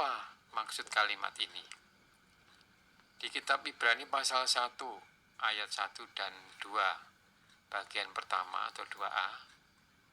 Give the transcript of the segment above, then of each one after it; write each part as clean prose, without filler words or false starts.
Apa maksud kalimat ini? Di kitab Ibrani pasal 1 ayat 1 dan 2 bagian pertama atau 2a,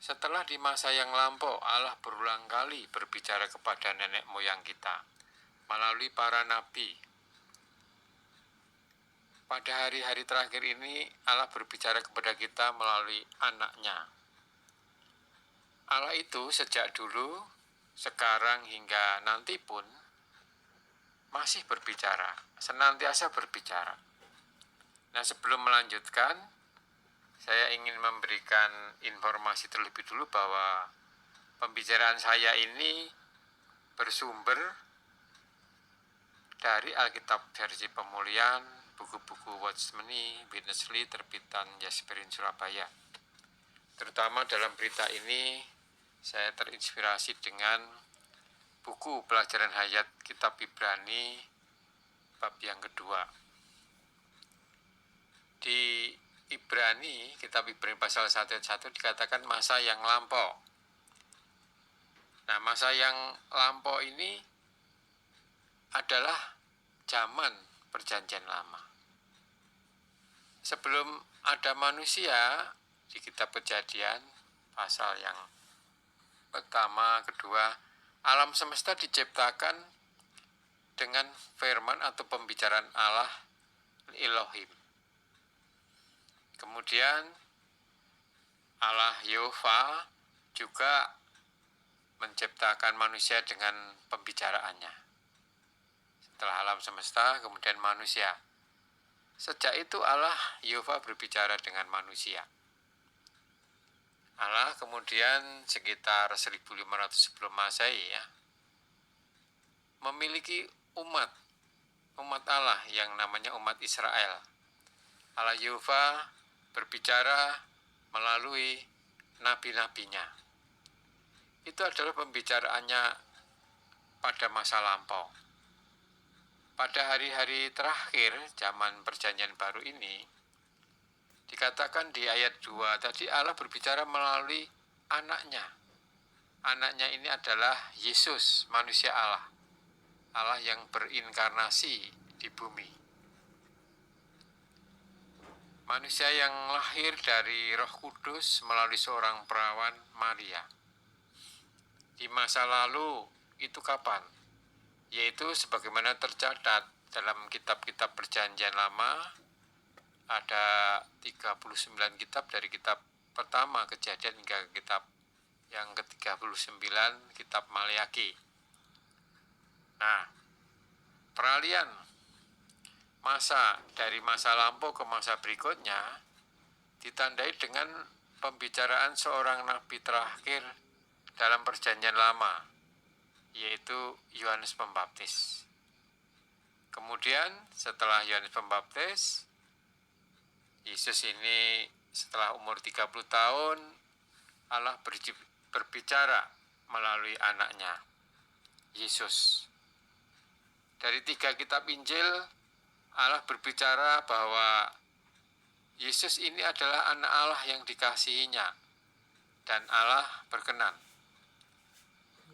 setelah di masa yang lampau Allah berulang kali berbicara kepada nenek moyang kita melalui para nabi. Pada hari-hari terakhir ini Allah berbicara kepada kita melalui anaknya. Allah itu sejak dulu, sekarang hingga nanti pun masih berbicara, senantiasa berbicara. Nah, sebelum melanjutkan, saya ingin memberikan informasi terlebih dulu bahwa pembicaraan saya ini bersumber dari Alkitab versi Pemulihan, buku-buku Watchmeni, Witness Lee, terbitan Jasperin Surabaya. Terutama dalam berita ini, saya terinspirasi dengan buku pelajaran hayat kitab Ibrani bab yang kedua. Di Ibrani, kitab Ibrani pasal 1 ayat 1 dikatakan masa yang lampau. Nah, masa yang lampau ini adalah zaman perjanjian lama. Sebelum ada manusia, di kitab Kejadian pasal yang pertama, kedua, alam semesta diciptakan dengan firman atau pembicaraan Allah Elohim. Kemudian Allah Yehova juga menciptakan manusia dengan pembicaraannya. Setelah alam semesta, kemudian manusia. Sejak itu Allah Yehova berbicara dengan manusia. Allah kemudian sekitar 1500 sebelum Masehi memiliki umat Allah yang namanya umat Israel. Allah Yehova berbicara melalui nabi-nabinya. Itu adalah pembicaraannya pada masa lampau. Pada hari-hari terakhir zaman perjanjian baru ini, dikatakan di ayat 2 tadi Allah berbicara melalui anaknya. Anaknya ini adalah Yesus, manusia Allah. Allah yang berinkarnasi di bumi. Manusia yang lahir dari Roh Kudus melalui seorang perawan Maria. Di masa lalu itu kapan? Yaitu sebagaimana tercatat dalam kitab-kitab perjanjian lama, ada 39 kitab dari kitab pertama Kejadian hingga kitab yang ke-39 kitab Maleakhi. Nah, peralihan masa dari masa lampau ke masa berikutnya ditandai dengan pembicaraan seorang nabi terakhir dalam perjanjian lama, yaitu Yohanes Pembaptis. Kemudian setelah Yohanes Pembaptis, Yesus ini setelah umur 30 tahun, Allah berbicara melalui anaknya, Yesus. Dari 3 kitab Injil, Allah berbicara bahwa Yesus ini adalah anak Allah yang dikasihinya, dan Allah berkenan.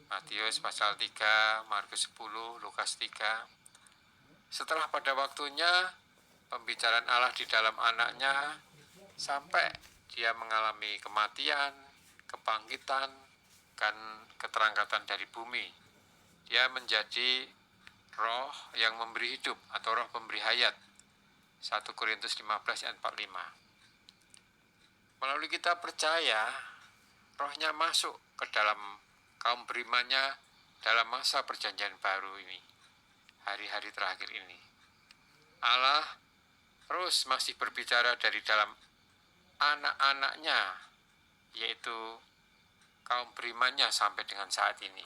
Matius pasal 3, Markus 10, Lukas 3. Setelah pada waktunya, pembicaraan Allah di dalam anaknya sampai dia mengalami kematian, kebangkitan, dan keterangkatan dari bumi. Dia menjadi roh yang memberi hidup atau roh pemberi hayat. 1 Korintus 15 ayat 45. Melalui kita percaya, rohnya masuk ke dalam kaum berimannya dalam masa perjanjian baru ini, hari-hari terakhir ini. Allah terus masih berbicara dari dalam anak-anaknya, yaitu kaum berimannya sampai dengan saat ini.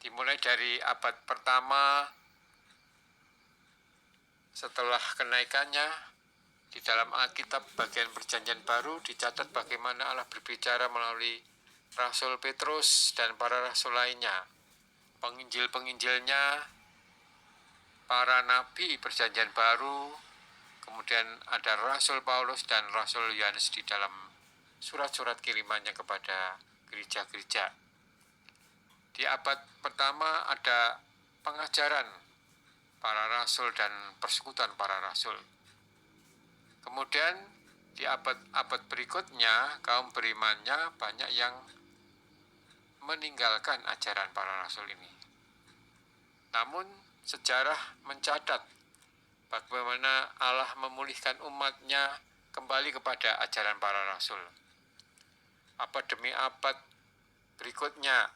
Dimulai dari abad pertama setelah kenaikannya, di dalam Alkitab bagian perjanjian baru dicatat bagaimana Allah berbicara melalui Rasul Petrus dan para rasul lainnya, penginjil-penginjilnya, para nabi perjanjian baru, kemudian ada Rasul Paulus dan Rasul Yohanes di dalam surat-surat kirimannya kepada gereja-gereja. Di abad pertama ada pengajaran para rasul dan persekutuan para rasul. Kemudian di abad-abad berikutnya kaum berimannya banyak yang meninggalkan ajaran para rasul ini. Namun sejarah mencatat bagaimana Allah memulihkan umatnya kembali kepada ajaran para rasul. Abad demi abad berikutnya,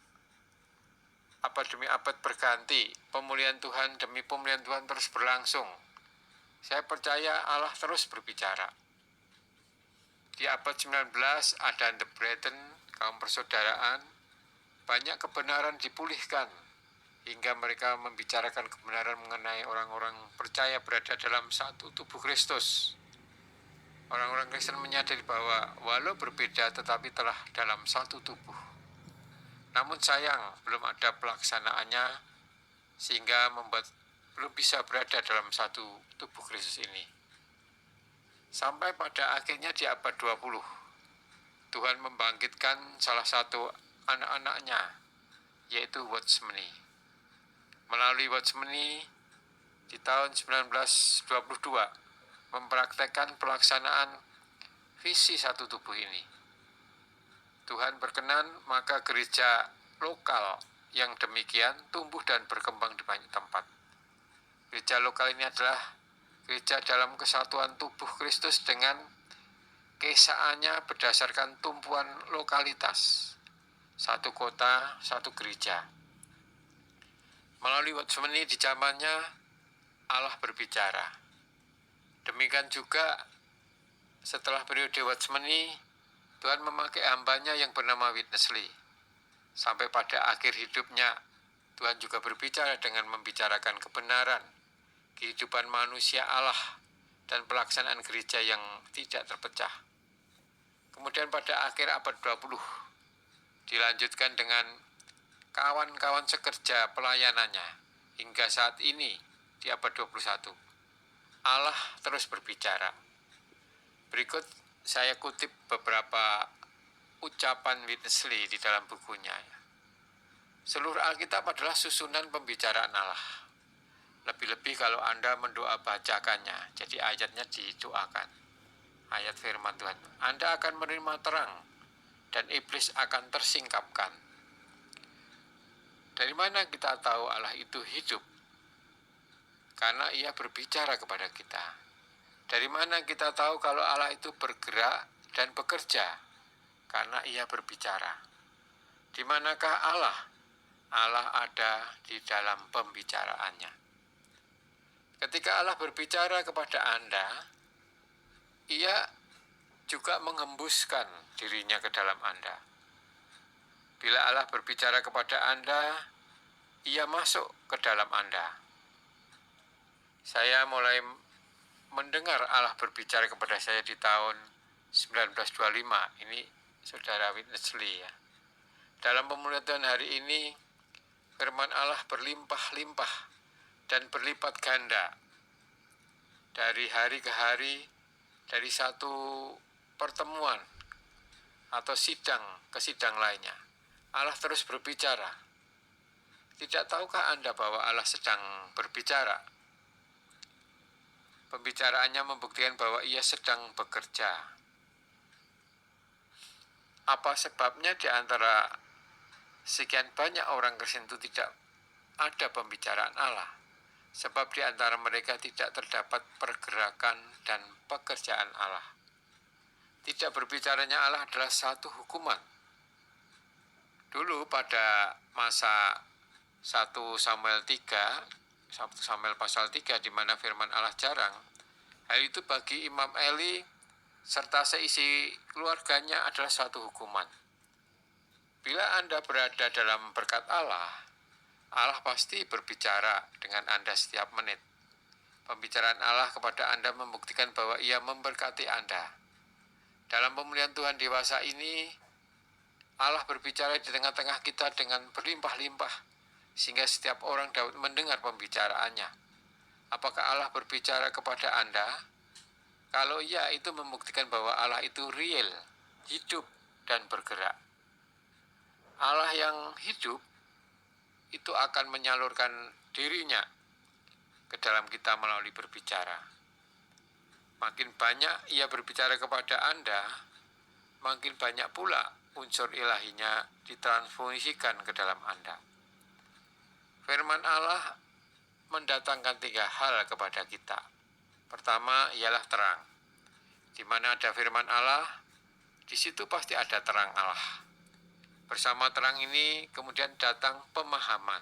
abad demi abad berganti, pemulihan Tuhan demi pemulihan Tuhan terus berlangsung. Saya percaya Allah terus berbicara. Di abad 19 ada The Brethren, kaum persaudaraan, banyak kebenaran dipulihkan hingga mereka membicarakan kebenaran mengenai orang-orang percaya berada dalam satu tubuh Kristus. Orang-orang Kristen menyadari bahwa walau berbeda tetapi telah dalam satu tubuh. Namun sayang belum ada pelaksanaannya sehingga membuat belum bisa berada dalam satu tubuh Kristus ini. Sampai pada akhirnya di abad 20, Tuhan membangkitkan salah satu anak-anaknya, yaitu Watchmeni. Melalui Watchmeni di tahun 1922 mempraktekkan pelaksanaan visi satu tubuh ini. Tuhan berkenan, maka gereja lokal yang demikian tumbuh dan berkembang di banyak tempat. Gereja lokal ini adalah gereja dalam kesatuan tubuh Kristus dengan keesaannya berdasarkan tumpuan lokalitas. Satu kota, satu gereja. Melalui Watchmeni di zamannya Allah berbicara. Demikian juga setelah periode Watchmeni, Tuhan memakai hambanya yang bernama Witness Lee. Sampai pada akhir hidupnya, Tuhan juga berbicara dengan membicarakan kebenaran, kehidupan manusia Allah, dan pelaksanaan gereja yang tidak terpecah. Kemudian pada akhir abad 20, dilanjutkan dengan kawan-kawan sekerja pelayanannya hingga saat ini di abad 21. Allah terus berbicara. Berikut saya kutip beberapa ucapan Witness Lee di dalam bukunya. Seluruh Alkitab adalah susunan pembicaraan Allah. Lebih-lebih kalau Anda mendoa bacakannya, jadi ayatnya didoakan. Ayat firman Tuhan, Anda akan menerima terang dan iblis akan tersingkapkan. Dari mana kita tahu Allah itu hidup? Karena ia berbicara kepada kita. Dari mana kita tahu kalau Allah itu bergerak dan bekerja? Karena ia berbicara. Di manakah Allah? Allah ada di dalam pembicaraannya. Ketika Allah berbicara kepada Anda, ia juga menghembuskan dirinya ke dalam Anda. Bila Allah berbicara kepada Anda, ia masuk ke dalam Anda. Saya mulai mendengar Allah berbicara kepada saya di tahun 1925. Ini saudara Witness Lee ya. Dalam pemulihan Tuhan hari ini, firman Allah berlimpah-limpah dan berlipat ganda. Dari hari ke hari, dari satu pertemuan atau sidang ke sidang lainnya, Allah terus berbicara. Tidak tahukah Anda bahwa Allah sedang berbicara? Pembicaraannya membuktikan bahwa ia sedang bekerja. Apa sebabnya di antara sekian banyak orang Kristen itu tidak ada pembicaraan Allah? Sebab di antara mereka tidak terdapat pergerakan dan pekerjaan Allah. Tidak berbicaranya Allah adalah satu hukuman. Dulu pada masa 1 Samuel 3, 1 Samuel pasal 3 di mana firman Allah jarang, hal itu bagi Imam Eli serta seisi keluarganya adalah satu hukuman. Bila Anda berada dalam berkat Allah, Allah pasti berbicara dengan Anda setiap menit. Pembicaraan Allah kepada Anda membuktikan bahwa ia memberkati Anda. Dalam pemulihan Tuhan dewasa ini, Allah berbicara di tengah-tengah kita dengan berlimpah-limpah, sehingga setiap orang dapat mendengar pembicaraannya. Apakah Allah berbicara kepada Anda? Kalau iya, itu membuktikan bahwa Allah itu real, hidup, dan bergerak. Allah yang hidup itu akan menyalurkan dirinya ke dalam kita melalui berbicara. Makin banyak ia berbicara kepada Anda, makin banyak pula unsur ilahinya ditransfusikan ke dalam Anda. Firman Allah mendatangkan 3 hal kepada kita. Pertama ialah terang. Di mana ada firman Allah, di situ pasti ada terang Allah. Bersama terang ini kemudian datang pemahaman,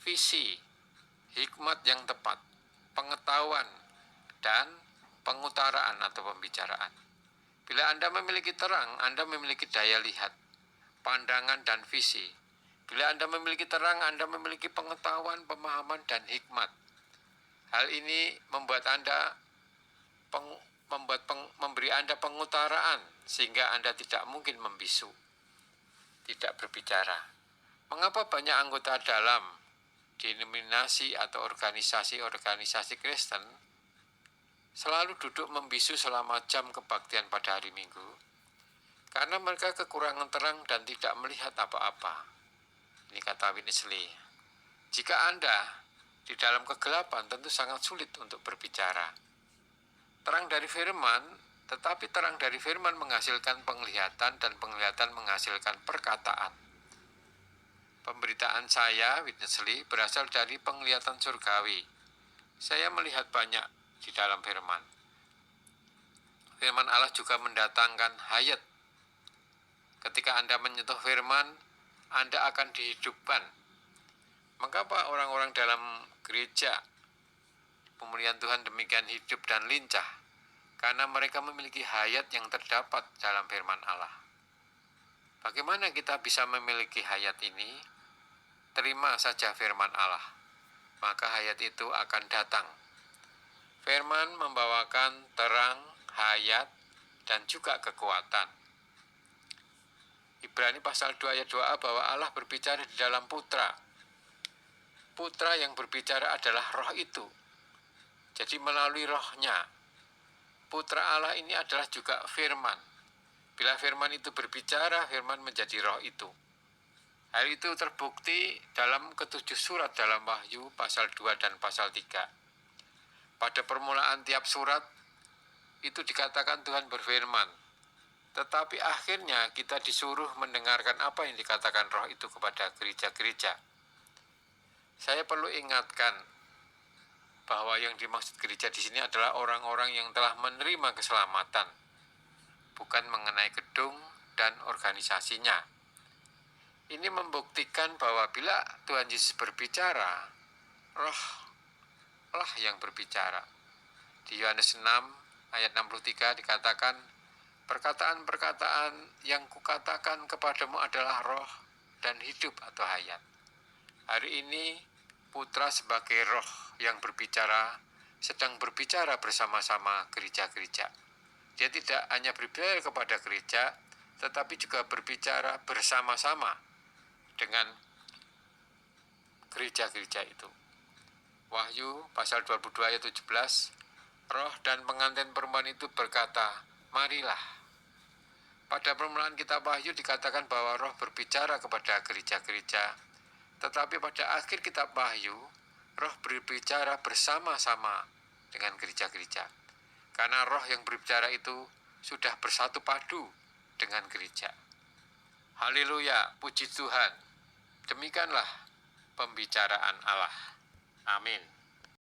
visi, hikmat yang tepat, pengetahuan, dan pengutaraan atau pembicaraan. Bila Anda memiliki terang, Anda memiliki daya lihat, pandangan, dan visi. Bila Anda memiliki terang, Anda memiliki pengetahuan, pemahaman, dan hikmat. Hal ini membuat Anda memberi Anda pengutaraan sehingga Anda tidak mungkin membisu, tidak berbicara. Mengapa banyak anggota dalam denominasi atau organisasi Kristen selalu duduk membisu selama jam kebaktian pada hari Minggu? Karena mereka kekurangan terang dan tidak melihat apa-apa. Ini kata Witness Lee. Jika Anda di dalam kegelapan tentu sangat sulit untuk berbicara. Terang dari firman, tetapi terang dari firman menghasilkan penglihatan dan penglihatan menghasilkan perkataan. Pemberitaan saya, Witness Lee, berasal dari penglihatan surgawi. Saya melihat banyak di dalam firman. Firman Allah juga mendatangkan hayat. Ketika Anda menyentuh firman, Anda akan dihidupkan. Mengapa orang-orang dalam gereja pemulihan Tuhan demikian hidup dan lincah? Karena mereka memiliki hayat yang terdapat dalam firman Allah. Bagaimana kita bisa memiliki hayat ini? Terima saja firman Allah, maka hayat itu akan datang. Firman membawakan terang, hayat, dan juga kekuatan. Ibrani pasal 2 ayat 2a bahwa Allah berbicara di dalam putra. Putra yang berbicara adalah roh itu. Jadi melalui rohnya, putra Allah ini adalah juga firman. Bila firman itu berbicara, firman menjadi roh itu. Hal itu terbukti dalam ketujuh surat dalam Wahyu pasal 2 dan pasal 3. Pada permulaan tiap surat, itu dikatakan Tuhan berfirman. Tetapi akhirnya kita disuruh mendengarkan apa yang dikatakan roh itu kepada gereja-gereja. Saya perlu ingatkan bahwa yang dimaksud gereja di sini adalah orang-orang yang telah menerima keselamatan, bukan mengenai gedung dan organisasinya. Ini membuktikan bahwa bila Tuhan Yesus berbicara, roh lah yang berbicara. Di Yohanes 6 ayat 63 dikatakan, perkataan-perkataan yang kukatakan kepadamu adalah roh dan hidup atau hayat. Hari ini Putra sebagai roh yang berbicara sedang berbicara bersama-sama gereja-gereja. Dia tidak hanya berbicara kepada gereja, tetapi juga berbicara bersama-sama dengan gereja-gereja itu. Wahyu pasal 22 ayat 17, roh dan pengantin perempuan itu berkata, marilah. Pada permulaan kitab Wahyu dikatakan bahwa roh berbicara kepada gereja-gereja, tetapi pada akhir kitab Wahyu, roh berbicara bersama-sama dengan gereja-gereja. Karena roh yang berbicara itu sudah bersatu padu dengan gereja. Haleluya, puji Tuhan. Demikianlah pembicaraan Allah. Amin.